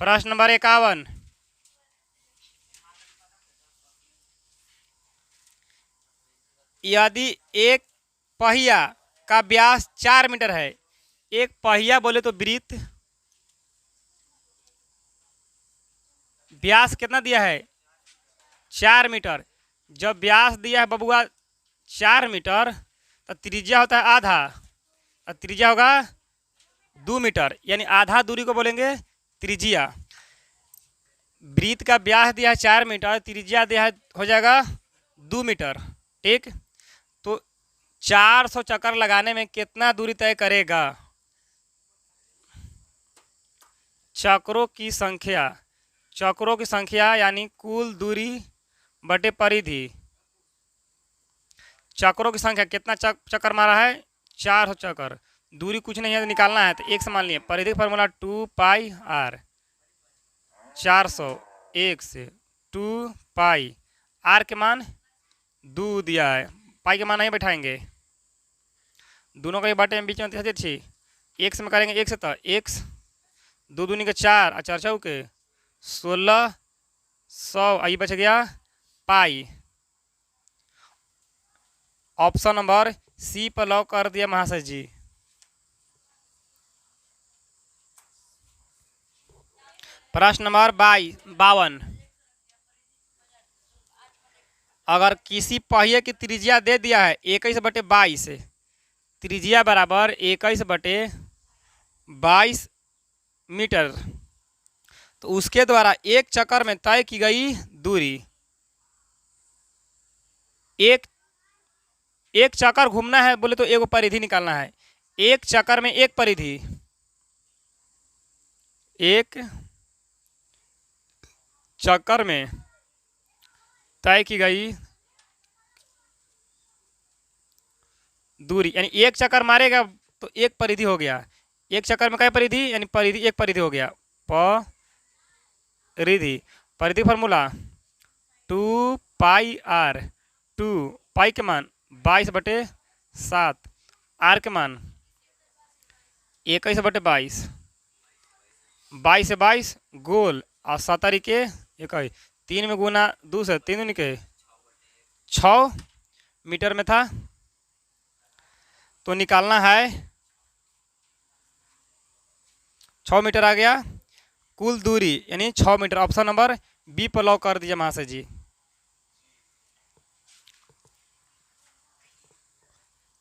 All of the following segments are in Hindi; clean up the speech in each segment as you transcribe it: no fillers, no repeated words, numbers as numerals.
प्रश्न नंबर 51। यदि एक पहिया का व्यास 4 मीटर है, एक पहिया बोले तो वृत्त व्यास कितना दिया है 4 मीटर। जब व्यास दिया है बबुआ 4 मीटर तो त्रिज्या होता है आधा, और त्रिज्या होगा 2 मीटर, यानी आधा दूरी को बोलेंगे त्रिज्या। वृत्त का व्यास दिया है 4 मीटर, त्रिज्या दिया है हो जाएगा 2 मीटर। ठीक, तो 400 चक्कर लगाने में कितना दूरी तय करेगा? चक्रों की संख्या, चक्रों की संख्या यानी कुल दूरी बटे परिधि। चक्रों की संख्या कितना चक्कर मारा है 400 चक्कर, दूरी कुछ नहीं है तो निकालना है तो एक से मान लिए। परिधि फार्मूला 2 पाई आर, 400 1 से 2 पाई, आर के मान 2 दिया है, पाई के मान नहीं बैठाएंगे, दोनों का बाटे में बीच में अच्छी एक से में करेंगे, एक से तो एक्स 2 दूनी के 4 और 4 चौके 1600, आई बच गया पाई। ऑप्शन नंबर सी पर लॉक कर दिया महाशय जी। प्रश्न नंबर 52। अगर किसी पहिए की त्रिज्या दे दिया है 21/22, त्रिज्या बराबर 21/22 मीटर, तो उसके द्वारा एक चक्कर में तय की गई दूरी, एक चक्कर घूमना है बोले तो एक परिधि निकालना है, एक चक्कर में एक परिधि, एक चक्कर में तय की गई दूरी, यानी एक चक्कर मारेगा तो एक परिधि हो गया, एक चक्कर में क्या परिधि, यानी परिधि एक परिधि हो गया, परिधि। परिधि फार्मूला 2 पाई आर, 2 पाई के मान 22/7, आर के मान 21/22, 22 से 22 गोल और 7 के 21, 3 में गुना 2 से 3 के 6 मीटर में था, तो निकालना है 6 मीटर आ गया कुल दूरी, यानी 6 मीटर। ऑप्शन नंबर बी पर लॉक कर दीजिए महाशय जी।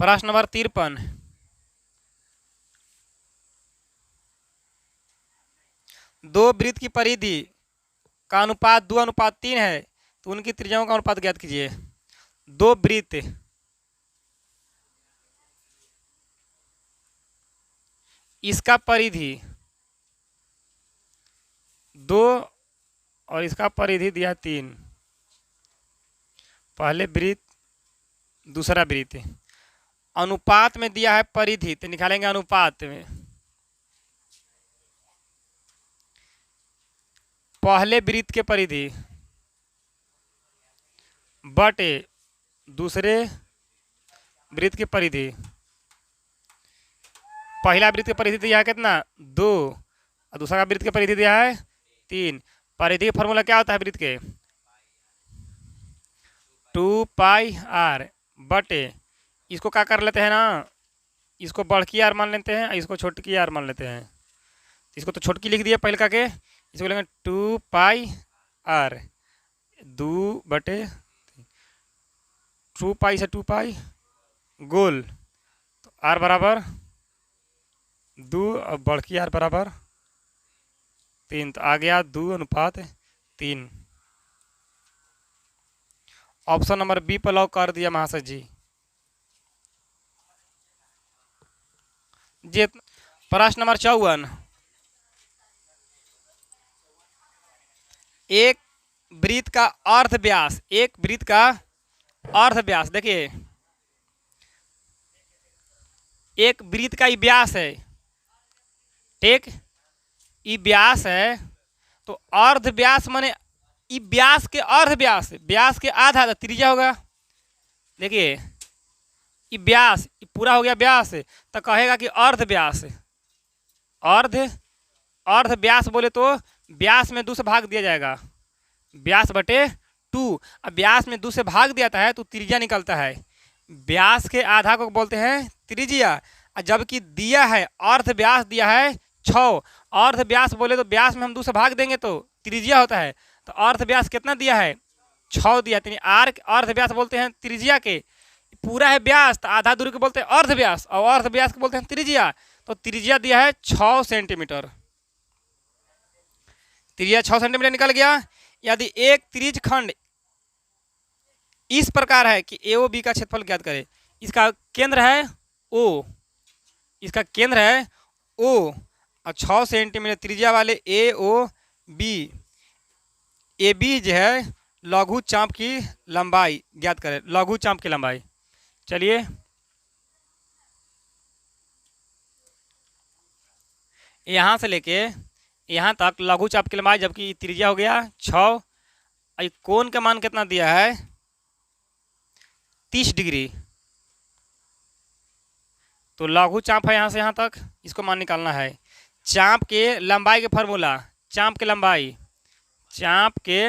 प्रश्न नंबर 53। दो वृत्त की परिधि का अनुपात 2:3 है, तो उनकी त्रिज्याओं का अनुपात ज्ञात कीजिए। दो वृत्त, इसका परिधि 2 और इसका परिधि दिया 3, पहले वृत्त दूसरा वृत्त, अनुपात में दिया है परिधि तो निकालेंगे अनुपात में, पहले वृत्त के परिधि बटे दूसरे वृत्त की परिधि। पहला वृत्त की परिधि दिया है कितना 2 और दूसरा वृत्त की परिधि दिया है 3। परिधि का फॉर्मूला क्या होता है वृत्त के 2 पाई आर बटे, इसको क्या कर लेते हैं ना, इसको बड़की आर मान लेते हैं, इसको छोटकी आर मान लेते हैं, इसको तो छोटकी लिख दिया पहले का के, इसको लेंगे 2 पाई आर 2 पाई से 2 पाई गोल, तो आर बराबर 2 और बड़की आर बराबर 3, तो आ गया 2:3। ऑप्शन नंबर बी पर लॉक कर दिया महाशय जी। प्रश्न नंबर 54। एक वृत्त का अर्ध व्यास, एक वृत्त का अर्ध व्यास, देखिए एक वृत्त का व्यास है, ठीक, ये व्यास है, तो अर्ध व्यास माने ये व्यास के अर्ध व्यास, व्यास के आधा त्रिज्या होगा। देखिए ये व्यास ये पूरा हो गया व्यास, तो कहेगा कि अर्ध व्यास, अर्ध व्यास बोले तो व्यास में 2 से भाग दिया जाएगा, व्यास बटे 2। अब व्यास में 2 से भाग दिया है तो त्रिज्या निकलता है। व्यास के आधा को बोलते हैं त्रिज्या, और जबकि दिया है अर्ध व्यास दिया है 6। अर्ध व्यास बोले तो व्यास में हम 2 से भाग देंगे तो त्रिज्या होता है। तो अर्ध व्यास कितना दिया है? 6 दिया। तो आर्क अर्ध व्यास बोलते हैं त्रिज्या के। पूरा है व्यास तो आधा दूरी को बोलते हैं अर्ध व्यास, और अर्ध व्यास को बोलते हैं त्रिज्या। तो त्रिज्या दिया है 6 सेंटीमीटर। त्रिज्या 6 सेंटीमीटर निकल गया। यदि एक त्रिज खंड इस प्रकार है कि ए ओ बी का क्षेत्रफल ज्ञात करें। इसका केंद्र है ओ, इसका केंद्र है ओ, और 6 सेंटीमीटर त्रिज्या वाले ए ओ बी, ए बी जो है लघु चाप की लंबाई ज्ञात करें, लघु चाप की लंबाई। चलिए यहाँ से लेके यहाँ तक लघु चाप की लंबाई, जबकि त्रिज्या हो गया 6। कोण का मान कितना दिया है? 30 डिग्री। तो लघु चाप है यहाँ से यहाँ तक, इसको मान निकालना है। चाप के लंबाई के फार्मूला, चाप के लंबाई, चाप के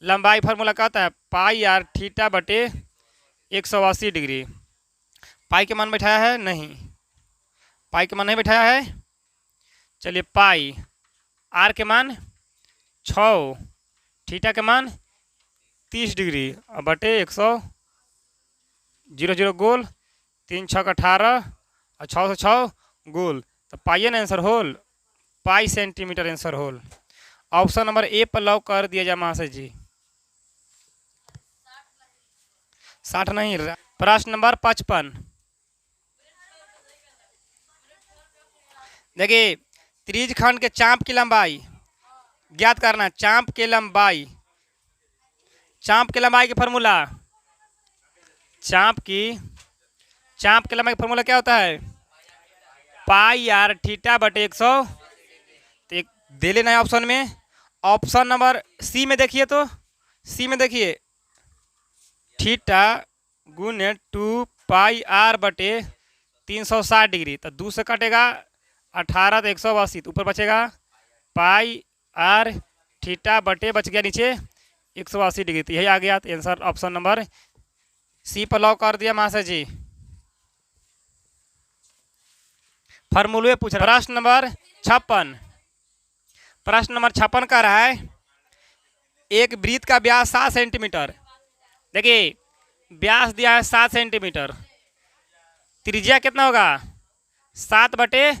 लंबाई फार्मूला कहता है पाई आर थीटा बटे 180 डिग्री। पाई के मान बैठाया है? नहीं, पाई के मान नहीं बैठाया है। चलिए पाई, आर के मान 6, थीटा के मान 30 डिग्री, और बटे 100, 0 गोल, 3 6 18, और 6 से 6 गोल। तो पाइए ना आंसर होल, पाई सेंटीमीटर आंसर होल। ऑप्शन नंबर ए पर लॉक कर दिया जाए महाशय जी। 60 नहीं। प्रश्न नंबर 55 देखिए, त्रिज खंड के चाप की लंबाई ज्ञात करना। चाप के लंबाई, चाप के लंबाई के फार्मूला, चाप के लंबाई का फार्मूला क्या होता है? पाई आर थीटा बटे 100। तो एक दे लेना है ऑप्शन में। ऑप्शन नंबर सी में देखिए, तो सी में देखिए थीटा गुने 2 पाई आर बटे 360 डिग्री। तो 2 से कटेगा 18, तो 180, तो ऊपर बचेगा पाई आर थीटा बटे बच गया नीचे 180 डिग्री। तो यही आ गया। तो आंसर ऑप्शन नंबर सी पर लॉक कर दिया महाशय जी। फार्मूले पूछ रहा। प्रश्न नंबर 56, प्रश्न नंबर 56 कह रहा है एक वृत्त का व्यास 7 सेंटीमीटर। देखिए व्यास दिया है 7 सेंटीमीटर, त्रिज्या कितना होगा? 7 बटे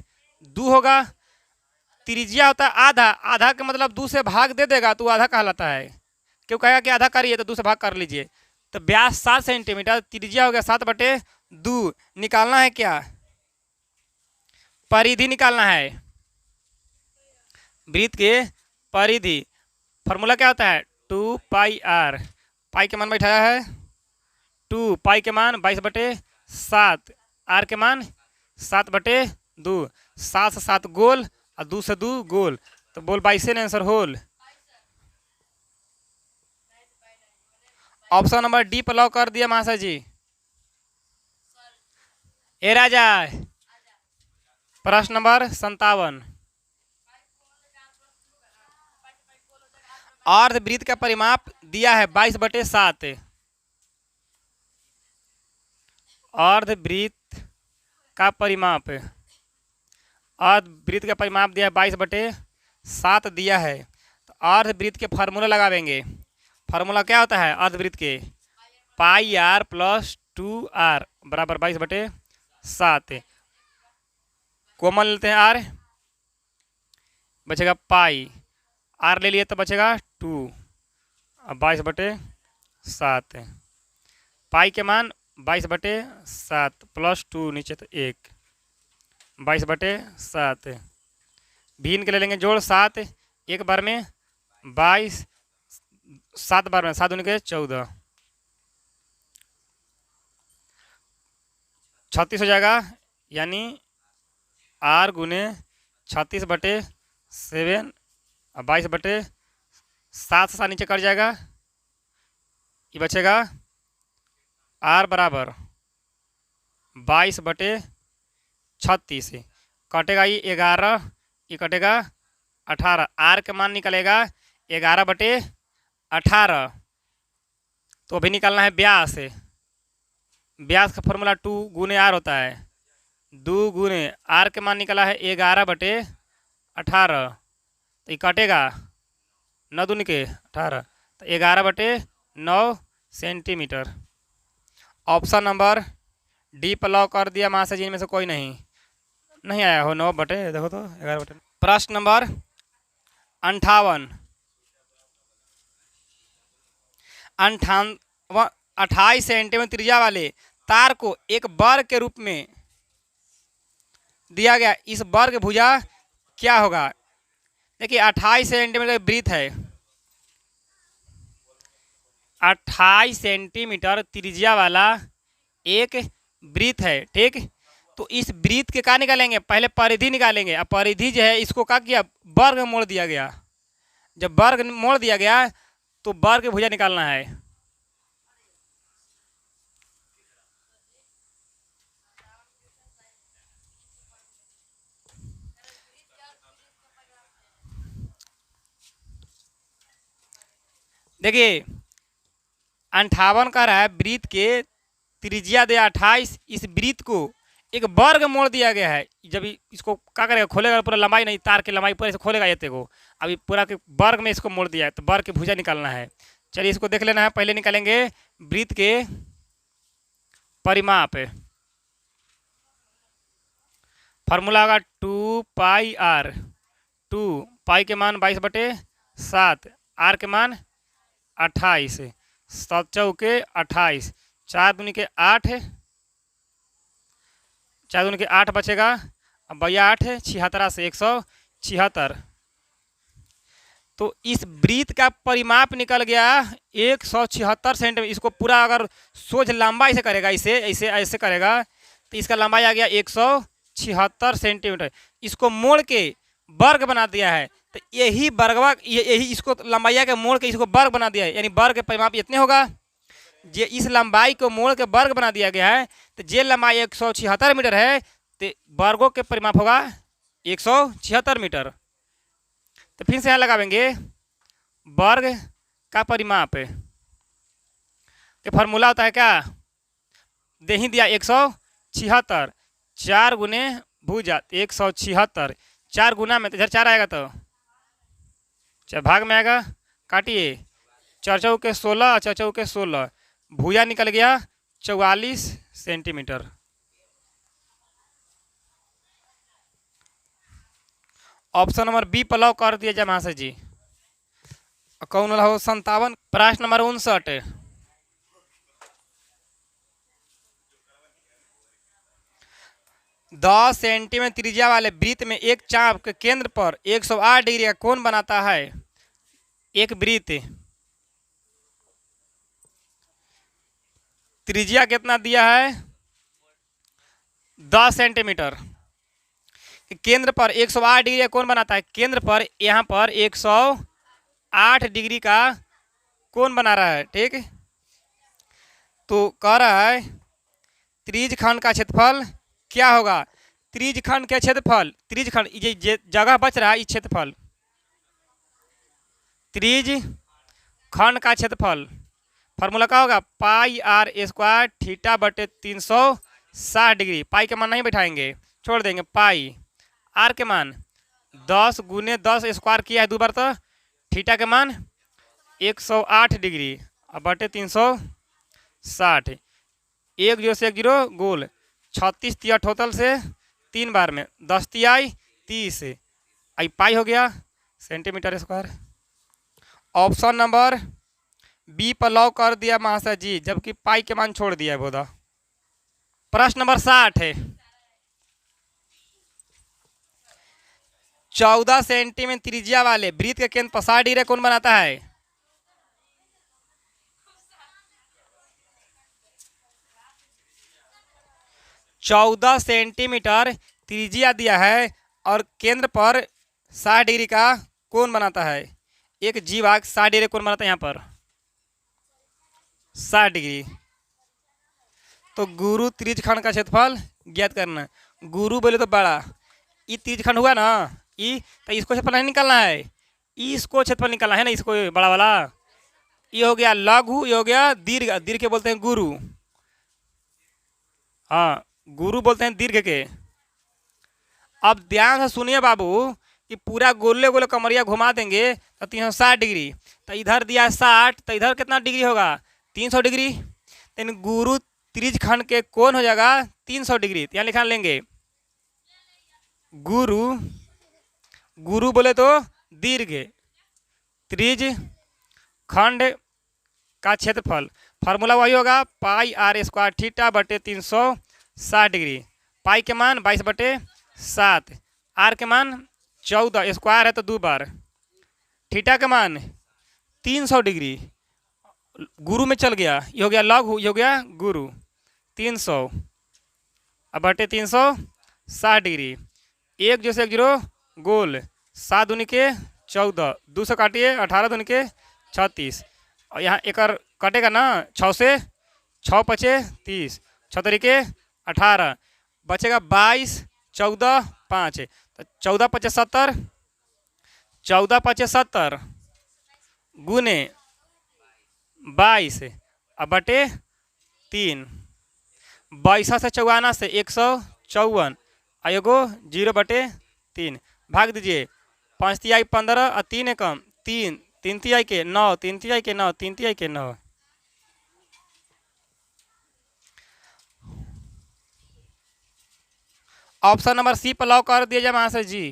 2 होगा। त्रिज्या होता है आधा, आधा का मतलब 2 से भाग दे देगा तो आधा कहलाता है। क्यों कहेगा कि आधा करिए तो 2 से भाग कर लीजिए। तो व्यास 7 सेंटीमीटर, त्रिज्या हो गया 7 बटे 2। निकालना है क्या? परिधि निकालना है, वृत्त के परिधि। फार्मूला क्या होता है? 2 पाई आर। पाई के मान बैठाया है 2, पाई के मान 22 बटे 7, आर के मान 7 बटे 2। 7 से 7 गोल, और 2 से 2 गोल, तो बोल 22 ने आंसर होल। ऑप्शन नंबर डी पर लॉक कर दिया महाशय जी। ए राजा। प्रश्न नंबर 57, अर्धवृत्त का परिमाप दिया है 22 बटे 7। अर्धवृत्त का परिमाप, अर्धवृत्त का परिमाप दिया है 22 बटे 7 दिया है। तो अर्धवृत्त के फार्मूला लगावेंगे। फार्मूला क्या होता है अर्धवृत्त के? पाई आर प्लस 2 आर बराबर 22 बटे 7। कॉमन लेते हैं आर, बचेगा पाई, आर ले लिए तो बचेगा 2, और 22 बटे 7। पाई के मान 22 बटे 7 प्लस 2 नीचे तो 1, 22 बटे 7। भिन्न के ले लेंगे जोड़ 7, एक बार में 22, 7 बार में 7 दूनी के 14, 36 हो जाएगा। यानी आर गुने 36 बटे 7, और 22 बटे 7 से 7 नीचे कट जाएगा। ये बचेगा आर बराबर 22 बटे 36, कटेगा ये 11, ये कटेगा 18। आर का मान निकलेगा 11/18। तो अभी निकालना है ब्यास। ब्यास का फॉर्मूला 2 गुने आर होता है। 2 गुने आर के मान निकला है 11/18। तो ये कटेगा 9 दूनी के 18, तो 11/9 सेंटीमीटर। ऑप्शन नंबर डी पर लॉक कर दिया वहाँ से, जिनमें से कोई नहीं आया हो। 9 बटे देखो तो 11/9। प्रश्न नंबर 58। 28 सेंटीमीटर त्रिज्या वाले तार को एक वर्ग के रूप में दिया गया, इस वर्ग भुजा क्या होगा? देखिए 28 सेंटीमीटर वृत्त है, 28 सेंटीमीटर त्रिज्या वाला एक वृत्त है, ठीक। तो इस वृत्त के क्या निकालेंगे? पहले परिधि निकालेंगे। अब परिधि जो है इसको क्या किया? वर्ग में मोड़ दिया गया। जब वर्ग मोड़ दिया गया तो वर्ग भुजा निकालना है। देखिए 58 का रहा है वृत्त के त्रिज्या दे 28, इस वृत्त को एक वर्ग मोड़ दिया गया है। जब इसको क्या करेगा? खोलेगा, पूरा लंबाई नहीं, तार की लंबाई पूरा इसे खोलेगा ये को। अभी पूरा के वर्ग में इसको मोड़ दिया है, तो वर्ग की भुजा निकालना है। चलिए इसको देख लेना है। पहले निकालेंगे वृत्त के परिमाप। फार्मूला होगा 2πr। 2 पाई के मान 22/7, आर के मान 28, 7 चौके 28, 4 दूनी के 8, 4 दूनी के 8 बचेगा। अब भैया 8 76 से 176। तो इस वृत्त का परिमाप निकल गया 176 सेंटीमीटर। इसको पूरा अगर सोझ लंबाई से करेगा, इसे ऐसे ऐसे करेगा, तो इसका लंबाई आ गया 176 सेंटीमीटर। इसको मोड़ के वर्ग बना दिया है, तो यही वर्गवा यही इसको लंबाई के मोड़ के इसको वर्ग बना दिया है, यानी वर्ग के परिमाप इतने होगा। जे इस लंबाई को मोड़ के वर्ग बना दिया गया है, तो जे लंबाई 176 मीटर है, तो वर्गों के परिमाप होगा 176 मीटर। तो फिर से यहाँ लगावेंगे वर्ग का परिमाप के फॉर्मूला होता है क्या? दे ही दिया 176, 4 गुने भुजा 176, 4 गुना में तो इधर 4 आएगा, तो 4 भाग में आएगा, काटिए 4 चौके 16, 4 चौके 16, भुजा निकल गया 44 सेंटीमीटर। ऑप्शन नंबर बी पर लॉक कर दिया जाए वहाँ से जी। कौन वाला हो? 57। प्रश्न नंबर 59। दस सेंटीमीटर त्रिज्या वाले वृत्त में एक चाप के केंद्र पर 108 डिग्री का कोण बनाता है। एक वृत्त त्रिज्या कितना दिया है? 10 सेंटीमीटर। केंद्र पर 108 डिग्री का कोण बनाता है। केंद्र पर यहाँ पर 108 डिग्री का कोण बना रहा है, ठीक। तो कह रहा है त्रिज्य खंड का क्षेत्रफल क्या होगा? त्रिज्य खंड का क्षेत्रफल, त्रिज्य खंड ये जगह बच रहा है, इस क्षेत्रफल त्रिज्य खंड का क्षेत्रफल फार्मूला क्या होगा? πr² θ/360 degree. पाई के मान नहीं बैठाएंगे, छोड़ देंगे। पाई आर के मान 10 गुने 10 स्क्वायर किया है 2 बार, तो थीटा के मान 108 डिग्री और बटे 360। 1 0 से 1 0 गोल 36 तिया टोटल से 3 बार में 10 तिहाई 30 आई पाई हो गया centimetre square. Option number B पर लॉक कर दिया महाशय जी, जबकि पाई के मान छोड़ दिया है बोधा। प्रश्न नंबर 60 है। 14 सेंटीमीटर त्रिज्या वाले वृत्त के केंद्र पर 60 डिग्री कोण बनाता है? चौदह सेंटीमीटर त्रिज्या दिया है और केंद्र पर 60 डिग्री का कोण बनाता है। एक जीवाग 60 डिग्री कोण बनाता है यहाँ पर 60 डिग्री। तो गुरु त्रिज्यखंड का क्षेत्रफल ज्ञात करना। गुरु बोले तो बड़ा, ये त्रिज्यखंड हुआ ना, ई, तो इसको क्षेत्रफल नहीं निकालना है, इसको क्षेत्रफल निकालना है ना, इसको बड़ा वाला। ये हो गया लघु, ये हो गया दीर्घ। दीर्घ के बोलते हैं गुरु। हाँ, गुरु बोलते हैं दीर्घ के। अब ध्यान से सुनिए बाबू कि पूरा गोले गोले कमरिया घुमा देंगे तो 360 डिग्री। तो इधर दिया 60, तो इधर कितना डिग्री होगा? 300 डिग्री। तो गुरु त्रिज खंड के कोण हो जाएगा 300 डिग्री। तो यहाँ लिखा लेंगे गुरु, गुरु बोले तो दीर्घ, त्रिज खंड का क्षेत्रफल। फार्मूला वही होगा पाई आर स्क्वायर थीटा बटे 360 डिग्री। पाई के मान 22/7, आर के मान 14, स्क्वायर है तो 2 बार, थीटा के मान 300 डिग्री। गुरु में चल गया, ये हो गया लघु, ये हो गया गुरु। 300 अब बटे 360 डिग्री। 1 0 से 1 0 गोल, 7 दूनी के 14, 2 से काटिए 18 दूनी के 36। और यहाँ एक कटेगा ना, 6 से 6 पचे 30, 6 तरीके 18, बचेगा 22, 14 5, तो 14 पचे 70, 14 पचे 70 गुने 22 अब बटे 3, 22 से 54 से 154, आयोगो 0/3 भाग दीजिए। 5 तिहाई 15 और 3 एकम 3, 3 तिहाई के 9, 3 तिहाई के 9, 3 तिहाई के 9। ऑप्शन नंबर सी पर लॉक कर दिया जाए महाशय जी।